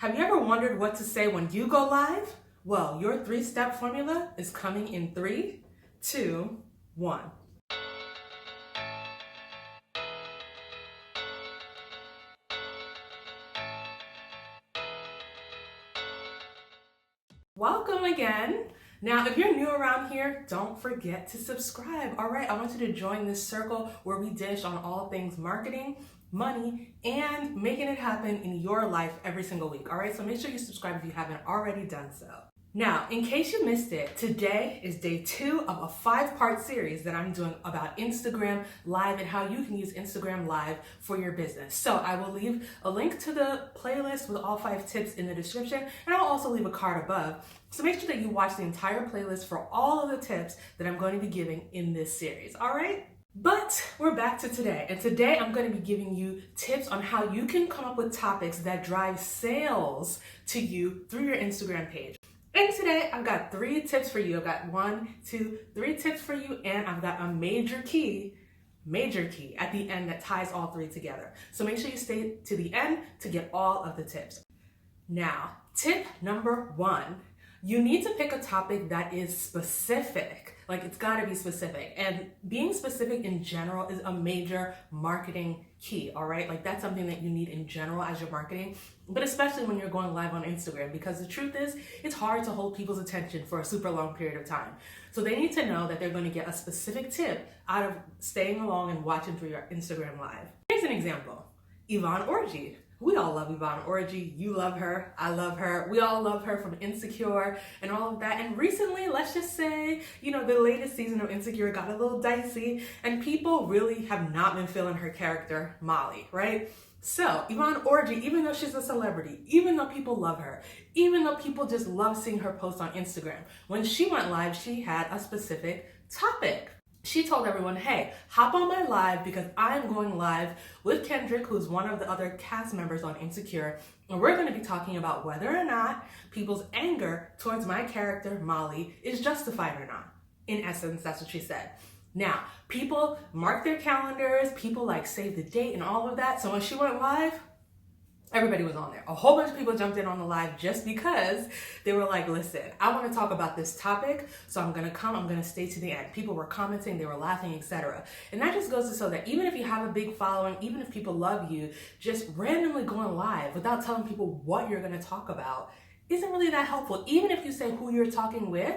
Have you ever wondered what to say when you go live? Well, your 3-step formula is coming in 3, 2, 1. Welcome again. Now, if you're new around here, don't forget to subscribe. All right, I want you to join this circle where we dish on all things marketing, money, and making it happen in your life every single week. All right, so make sure you subscribe if you haven't already done so. Now, in case you missed it, today is day 2 of a 5-part series that I'm doing about Instagram Live and how you can use Instagram Live for your business. So I will leave a link to the playlist with all 5 tips in the description, and I'll also leave a card above. So make sure that you watch the entire playlist for all of the tips that I'm going to be giving in this series, all right? But we're back to today, and today I'm going to be giving you tips on how you can come up with topics that drive sales to you through your Instagram page. And today I've got 3 tips for you. I've got 1, 2, 3 tips for you, and I've got a major key at the end that ties all 3 together. So make sure you stay to the end to get all of the tips. Now, tip number 1, you need to pick a topic that is specific. Like, it's got to be specific. And being specific in general is a major marketing key, all right? Like, that's something that you need in general as you're marketing, but especially when you're going live on Instagram, because the truth is, it's hard to hold people's attention for a super long period of time. So they need to know that they're going to get a specific tip out of staying along and watching through your Instagram Live. Here's an example. Yvonne Orji. We all love Yvonne Orji. You love her. I love her. We all love her from Insecure and all of that. And recently, let's just say, the latest season of Insecure got a little dicey and people really have not been feeling her character, Molly, right? So Yvonne Orji, even though she's a celebrity, even though people love her, even though people just love seeing her post on Instagram, when she went live, she had a specific topic. She told everyone, hey, hop on my live because I'm going live with Kendrick, who's one of the other cast members on Insecure, and we're going to be talking about whether or not people's anger towards my character, Molly, is justified or not. In essence, that's what she said. Now, people mark their calendars, people save the date and all of that. So when she went live, everybody was on there. A whole bunch of people jumped in on the live just because they were like, listen, I want to talk about this topic, so I'm going to stay to the end. People were commenting, they were laughing, etc. And that just goes to show that even if you have a big following, even if people love you, just randomly going live without telling people what you're going to talk about isn't really that helpful. Even if you say who you're talking with,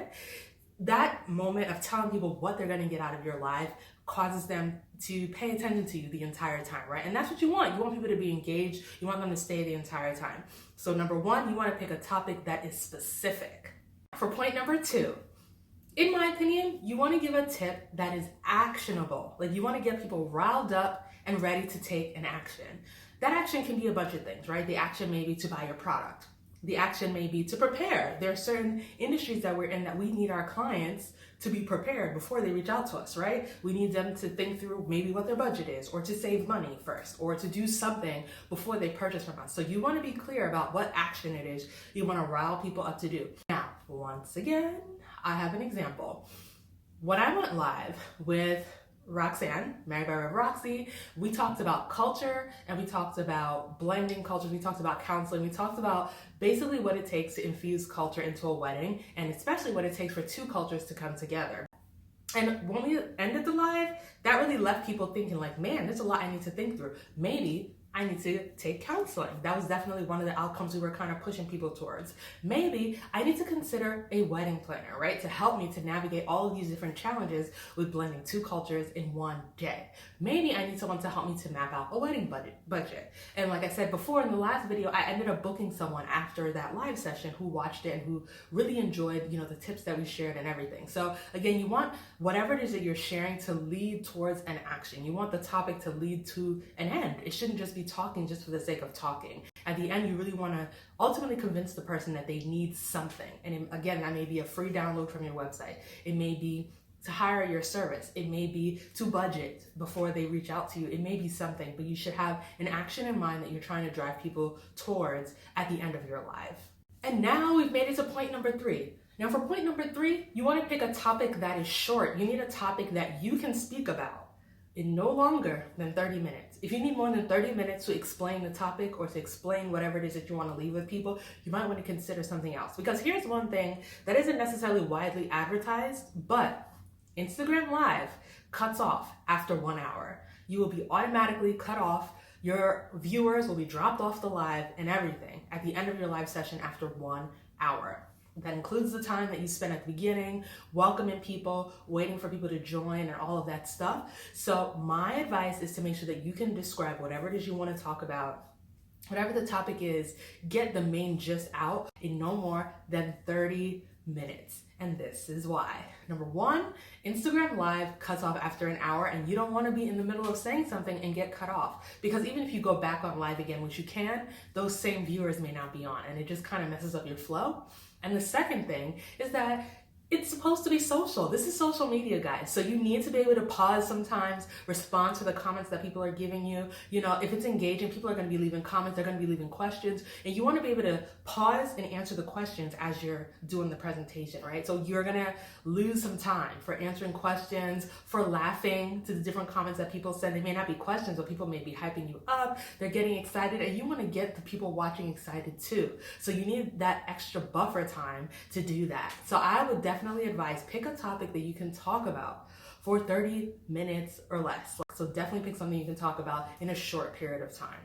that moment of telling people what they're going to get out of your live causes them to pay attention to you the entire time, right? And that's what you want. You want people to be engaged. You want them to stay the entire time. So number 1, you want to pick a topic that is specific. For point number 2, in my opinion, you want to give a tip that is actionable. Like, you want to get people riled up and ready to take an action. That action can be a bunch of things, right? The action may be to buy your product. The action may be to prepare. There are certain industries that we're in that we need our clients to be prepared before they reach out to us, right? We need them to think through maybe what their budget is, or to save money first, or to do something before they purchase from us. So you want to be clear about what action it is you want to rile people up to do. Now, once again, I have an example. When I went live with Roxanne, Married by Rev Roxy, we talked about culture and we talked about blending cultures. We talked about counseling. We talked about basically what it takes to infuse culture into a wedding, and especially what it takes for 2 cultures to come together. And when we ended the live, that really left people thinking like, man, there's a lot I need to think through. Maybe I need to take counseling. That was definitely one of the outcomes we were kind of pushing people towards. Maybe I need to consider a wedding planner, right? To help me to navigate all of these different challenges with blending 2 cultures in one day. Maybe I need someone to help me to map out a wedding budget. And like I said before in the last video, I ended up booking someone after that live session who watched it and who really enjoyed, the tips that we shared and everything. So again, you want whatever it is that you're sharing to lead towards an action. You want the topic to lead to an end. It shouldn't just be talking just for the sake of talking. At the end, you really want to ultimately convince the person that they need something. And again, that may be a free download from your website. It may be to hire your service. It may be to budget before they reach out to you. It may be something, but you should have an action in mind that you're trying to drive people towards at the end of your live. And now we've made it to point number 3. Now for point number 3, you want to pick a topic that is short. You need a topic that you can speak about. in no longer than 30 minutes. If you need more than 30 minutes to explain the topic or to explain whatever it is that you want to leave with people, you might want to consider something else. Because here's one thing that isn't necessarily widely advertised, but Instagram Live cuts off after 1 hour. You will be automatically cut off. Your viewers will be dropped off the live and everything at the end of your live session after 1 hour. That includes the time that you spend at the beginning, welcoming people, waiting for people to join, and all of that stuff. So my advice is to make sure that you can describe whatever it is you want to talk about. Whatever the topic is, get the main gist out in no more than 30 minutes. And this is why. Number one, Instagram Live cuts off after an hour, and you don't want to be in the middle of saying something and get cut off. Because even if you go back on live again, which you can, those same viewers may not be on, and it just kind of messes up your flow. And the second thing is that it's supposed to be social. This is social media, guys. So you need to be able to pause sometimes, respond to the comments that people are giving you. You know, if it's engaging, people are going to be leaving comments, they're going to be leaving questions, and you want to be able to pause and answer the questions as you're doing the presentation, right? So you're going to lose some time for answering questions, for laughing to the different comments that people send. They may not be questions, but people may be hyping you up. They're getting excited, and you want to get the people watching excited too. So you need that extra buffer time to do that. So I would definitely advise pick a topic that you can talk about for 30 minutes or less. So definitely pick something you can talk about in a short period of time.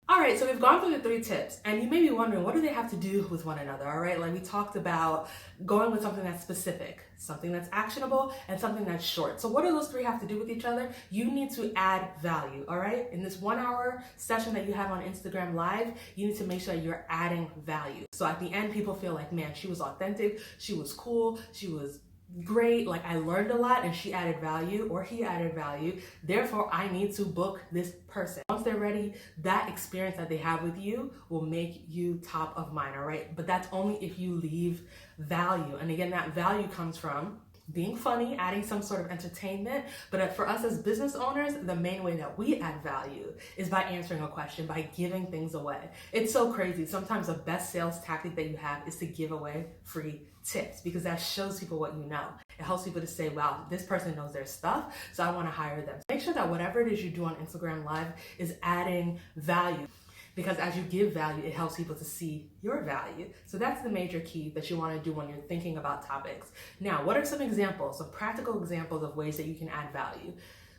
All right, so we've gone through the 3 tips, and you may be wondering, what do they have to do with one another? All right, like we talked about going with something that's specific, something that's actionable, and something that's short. So what do those 3 have to do with each other? You need to add value, all right? In this 1 hour session that you have on Instagram Live, you need to make sure you're adding value. So at the end, people feel like, man, she was authentic, she was cool, she was great, like I learned a lot and she added value or he added value. Therefore, I need to book this person. Once they're ready, that experience that they have with you will make you top of mind, all right? But that's only if you leave value. And again, that value comes from being funny, adding some sort of entertainment. But for us as business owners, the main way that we add value is by answering a question, by giving things away. It's so crazy. Sometimes the best sales tactic that you have is to give away free tips, because that shows people what you know. It helps people to say, wow, this person knows their stuff, so I want to hire them. Make sure that whatever it is you do on Instagram Live is adding value. Because as you give value, it helps people to see your value. So that's the major key that you want to do when you're thinking about topics. Now, what are some examples, some practical examples of ways that you can add value?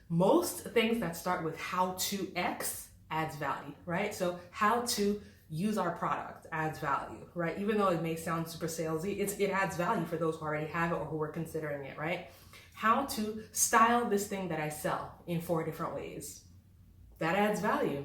Most things that start with how to X adds value, right? So how to use our product adds value, right? Even though it may sound super salesy, it adds value for those who already have it or who are considering it, right? How to style this thing that I sell in 4 different ways. That adds value.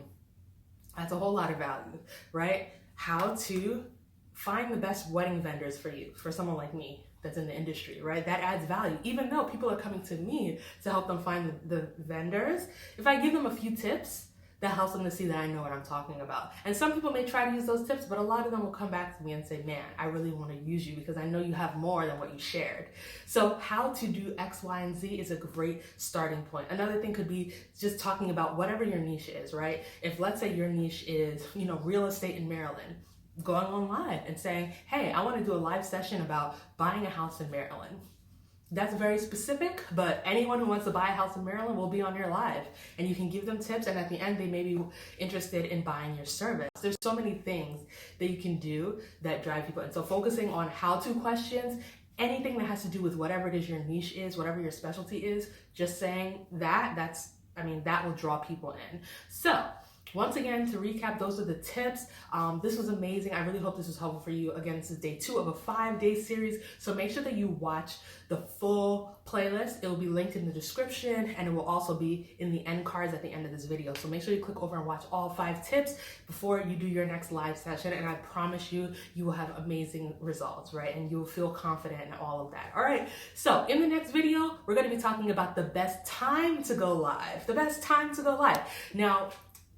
That's a whole lot of value, right? How to find the best wedding vendors for you, for someone like me that's in the industry, right? That adds value. Even though people are coming to me to help them find the vendors, if I give them a few tips, that helps them to see that I know what I'm talking about. And some people may try to use those tips, but a lot of them will come back to me and say, man, I really want to use you because I know you have more than what you shared. So how to do X, Y, and Z is a great starting point. Another thing could be just talking about whatever your niche is, right? If let's say your niche is, real estate in Maryland, going on live and saying, hey, I want to do a live session about buying a house in Maryland. That's very specific, but anyone who wants to buy a house in Maryland will be on your live, and you can give them tips, and at the end they may be interested in buying your service. There's so many things that you can do that drive people, and so focusing on how-to questions, anything that has to do with whatever it is your niche is, whatever your specialty is, just saying that will draw people in. So once again, to recap, those are the tips. This was amazing. I really hope this was helpful for you. Again, this is day 2 of a 5-day series. So make sure that you watch the full playlist. It will be linked in the description, and it will also be in the end cards at the end of this video. So make sure you click over and watch all 5 tips before you do your next live session. And I promise you, you will have amazing results, right? And you will feel confident in all of that. All right. So in the next video, we're going to be talking about the best time to go live. The best time to go live. Now,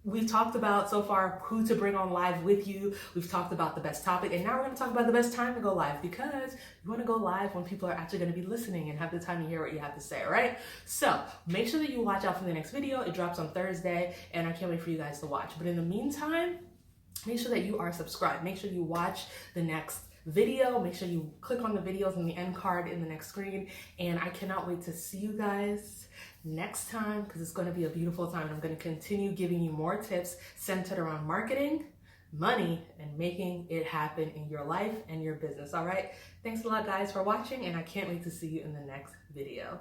we've talked about so far who to bring on live with you. We've talked about the best topic, and now we're going to talk about the best time to go live, because you want to go live when people are actually going to be listening and have the time to hear what you have to say, all right? So make sure that you watch out for the next video. It drops on Thursday, and I can't wait for you guys to watch. But in the meantime, make sure that you are subscribed. Make sure you watch the next video. Make sure you click on the videos in the end card in the next screen. And I cannot wait to see you guys next time, because it's going to be a beautiful time. I'm going to continue giving you more tips centered around marketing, money, and making it happen in your life and your business. All right. Thanks a lot, guys, for watching, and I can't wait to see you in the next video.